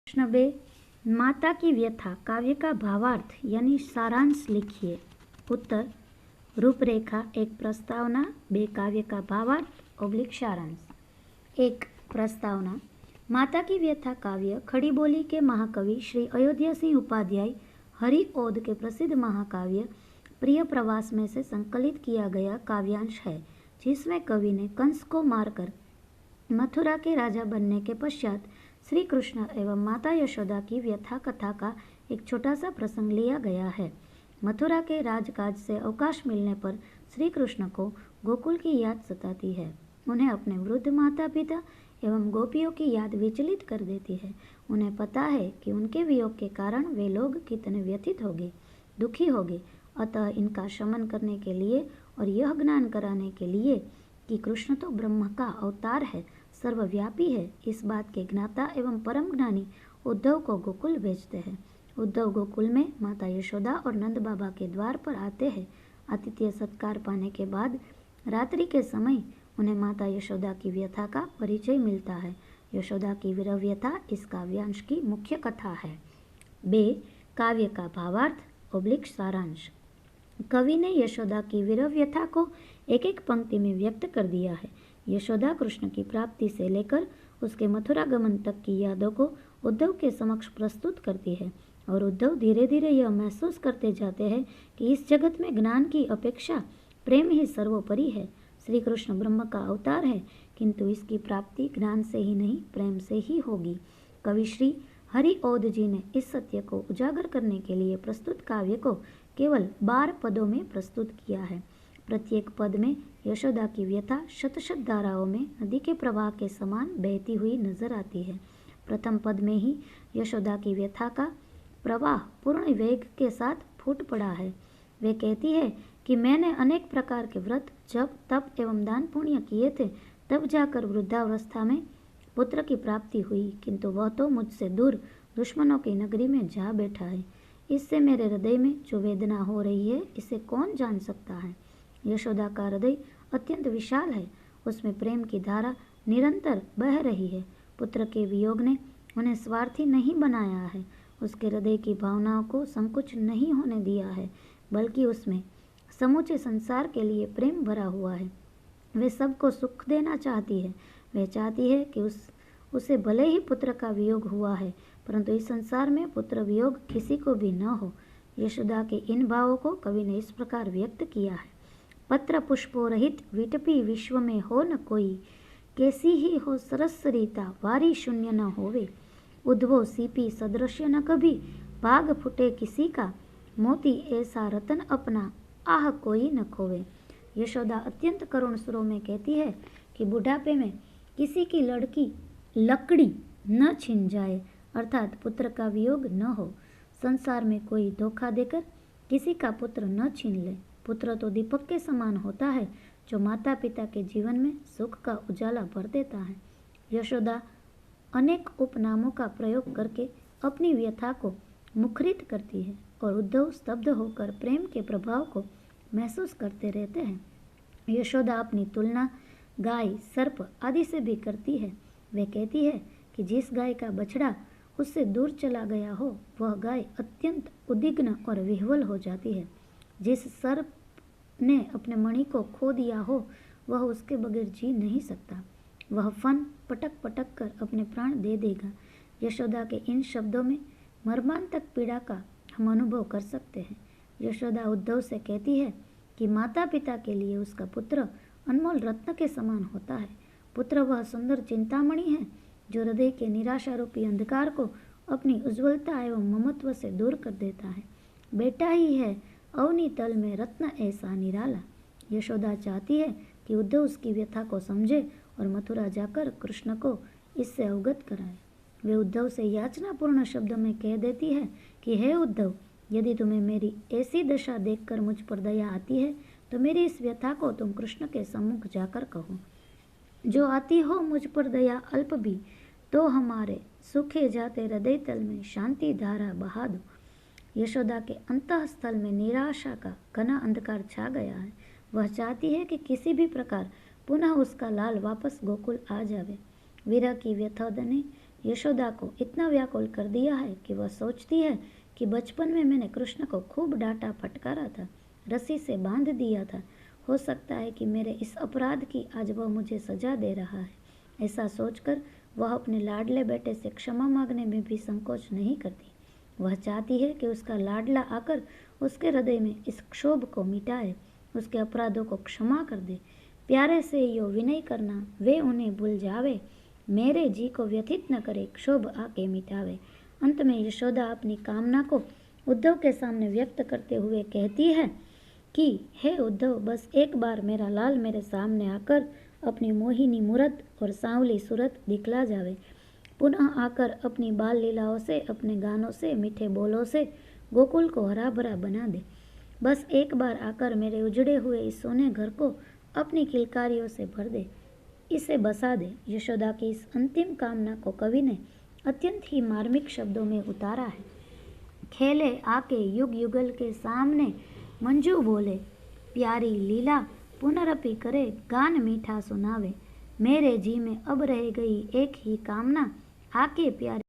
प्रश्न 2, माता की व्यथा काव्य का भावार्थ यानी सारांश लिखिए। उत्तर, रूपरेखा 1 प्रस्तावना, 2 काव्य का भावार्थ / सारांश। 1 प्रस्तावना। माता की व्यथा काव्य खड़ी बोली के महाकवि श्री अयोध्या सिंह उपाध्याय हरिओद के प्रसिद्ध महाकाव्य प्रिय प्रवास में से संकलित किया गया काव्यांश है, जिसमें कवि ने कंस को मारकर मथुरा के राजा बनने के पश्चात श्री कृष्ण एवं माता यशोदा की व्यथा कथा का एक छोटा सा प्रसंग लिया गया है। मथुरा के राजकाज से अवकाश मिलने पर श्री कृष्ण को गोकुल की याद सताती है। उन्हें अपने वृद्ध माता पिता एवं गोपियों की याद विचलित कर देती है। उन्हें पता है कि उनके वियोग के कारण वे लोग कितने व्यथित होंगे, दुखी होंगे। अतः इनका शमन करने के लिए और यह ज्ञान कराने के लिए कि कृष्ण तो ब्रह्म का अवतार है, सर्वव्यापी है, इस बात के ज्ञाता एवं परम ज्ञानी उद्धव को गोकुल भेजते हैं। उद्धव गोकुल में माता यशोदा और नंद बाबा के द्वार पर आते हैं। आतिथ्य सत्कार पाने के बाद रात्रि के समय उन्हें माता यशोदा की व्यथा का परिचय मिलता है। यशोदा की विरह व्यथा इस काव्यांश की मुख्य कथा है। 2 काव्य का भावार्थ / सारांश। कवि ने यशोदा की विरह व्यथा को एक एक पंक्ति में व्यक्त कर दिया है। यशोदा कृष्ण की प्राप्ति से लेकर उसके मथुरा गमन तक की यादों को उद्धव के समक्ष प्रस्तुत करती है और उद्धव धीरे धीरे यह महसूस करते जाते हैं कि इस जगत में ज्ञान की अपेक्षा प्रेम ही सर्वोपरि है। श्री कृष्ण ब्रह्म का अवतार है, किंतु इसकी प्राप्ति ज्ञान से ही नहीं, प्रेम से ही होगी। कवि श्री हरिओद जी ने इस सत्य को उजागर करने के लिए प्रस्तुत काव्य को केवल 12 पदों में प्रस्तुत किया है। प्रत्येक पद में यशोदा की व्यथा शत शत धाराओं में नदी के प्रवाह के समान बहती हुई नजर आती है। प्रथम पद में ही यशोदा की व्यथा का प्रवाह पूर्ण वेग के साथ फूट पड़ा है। वे कहती है कि मैंने अनेक प्रकार के व्रत, जप, तप एवं दान पुण्य किए थे, तब जाकर वृद्धावस्था में पुत्र की प्राप्ति हुई, किंतु वह तो मुझसे दूर दुश्मनों की नगरी में जा बैठा है। इससे मेरे हृदय में जो वेदना हो रही है, इसे कौन जान सकता है। यशोदा का हृदय अत्यंत विशाल है, उसमें प्रेम की धारा निरंतर बह रही है। पुत्र के वियोग ने उन्हें स्वार्थी नहीं बनाया है, उसके हृदय की भावनाओं को संकुच नहीं होने दिया है, बल्कि उसमें समूचे संसार के लिए प्रेम भरा हुआ है। वे सबको सुख देना चाहती है। वह चाहती है कि उसे भले ही पुत्र का वियोग हुआ है, परंतु इस संसार में पुत्र वियोग किसी को भी न हो। यशोदा के इन भावों को कवि ने इस प्रकार व्यक्त किया है। पत्र पुष्पो रहित विटपी विश्व में हो न कोई, कैसी ही हो सरस रीता वारी शून्य न होवे। उद्भव सीपी सदृश्य न कभी, भाग फुटे किसी का, मोती ऐसा रतन अपना, आह कोई न खोवे। यशोदा अत्यंत करुण सुरों में कहती है कि बुढ़ापे में किसी की लकड़ी न छिन जाए, अर्थात पुत्र का वियोग न हो। संसार में कोई धोखा देकर किसी का पुत्र न छीन ले। पुत्र तो दीपक के समान होता है, जो माता पिता के जीवन में सुख का उजाला भर देता है। यशोदा अनेक उपनामों का प्रयोग करके अपनी व्यथा को मुखरित करती है और उद्धव स्तब्ध होकर प्रेम के प्रभाव को महसूस करते रहते हैं। यशोदा अपनी तुलना गाय, सर्प आदि से भी करती है। वह कहती है कि जिस गाय का बछड़ा उससे दूर चला गया हो, वह गाय अत्यंत उद्विग्न और विह्वल हो जाती है। जिस सर्प ने अपने मणि को खो दिया हो, वह उसके बगैर जी नहीं सकता। वह फन पटक पटक कर अपने प्राण दे देगा। यशोदा के इन शब्दों में मर्मांतक पीड़ा का हम अनुभव कर सकते हैं। यशोदा उद्धव से कहती है कि माता पिता के लिए उसका पुत्र अनमोल रत्न के समान होता है। पुत्र वह सुंदर चिंतामणि है, जो हृदय के निराशा रूपी अंधकार को अपनी उज्ज्वलता एवं ममत्व से दूर कर देता है। बेटा ही है अवनी तल में रत्न ऐसा निराला। यशोदा चाहती है कि उद्धव उसकी व्यथा को समझे और मथुरा जाकर कृष्ण को इससे अवगत कराए। वे उद्धव से याचनापूर्ण शब्द में कह देती है कि हे उद्धव, यदि तुम्हें मेरी ऐसी दशा देखकर मुझ पर दया आती है, तो मेरी इस व्यथा को तुम कृष्ण के सम्मुख जाकर कहो। जो आती हो मुझ पर दया अल्प भी, तो हमारे सूखे जाते हृदय तल में शांति धारा बहा दो। यशोदा के अंतःस्थल में निराशा का घना अंधकार छा गया है। वह चाहती है कि किसी भी प्रकार पुनः उसका लाल वापस गोकुल आ जावे। विरह की व्यथा ने यशोदा को इतना व्याकुल कर दिया है कि वह सोचती है कि बचपन में मैंने कृष्ण को खूब डांटा फटकारा था, रस्सी से बांध दिया था। हो सकता है कि मेरे इस अपराध की आज वह मुझे सजा दे रहा है। ऐसा सोचकर वह अपने लाडले बेटे से क्षमा मांगने में भी संकोच नहीं करती। वह चाहती है कि उसका लाडला आकर उसके हृदय में इस क्षोभ को मिटाए, उसके अपराधों को क्षमा कर दे। प्यारे से यो विनय करना, वे उन्हें भूल जावे, मेरे जी को व्यथित न करे, क्षोभ आके मिटावे। अंत में यशोदा अपनी कामना को उद्धव के सामने व्यक्त करते हुए कहती है कि हे उद्धव, बस एक बार मेरा लाल मेरे सामने आकर अपनी मोहिनी मूरत और सांवली सूरत दिखला जावे। पुनः आकर अपनी बाल लीलाओं से, अपने गानों से, मीठे बोलों से गोकुल को हरा भरा बना दे। बस एक बार आकर मेरे उजड़े हुए इस सोने घर को अपनी किलकारियों से भर दे, इसे बसा दे। यशोदा की इस अंतिम कामना को कवि ने अत्यंत ही मार्मिक शब्दों में उतारा है। खेले आके युग युगल के सामने, मंजू बोले प्यारी लीला, पुनरपि करे गान मीठा सुनावे। मेरे जी में अब रह गई एक ही कामना, आके प्यारे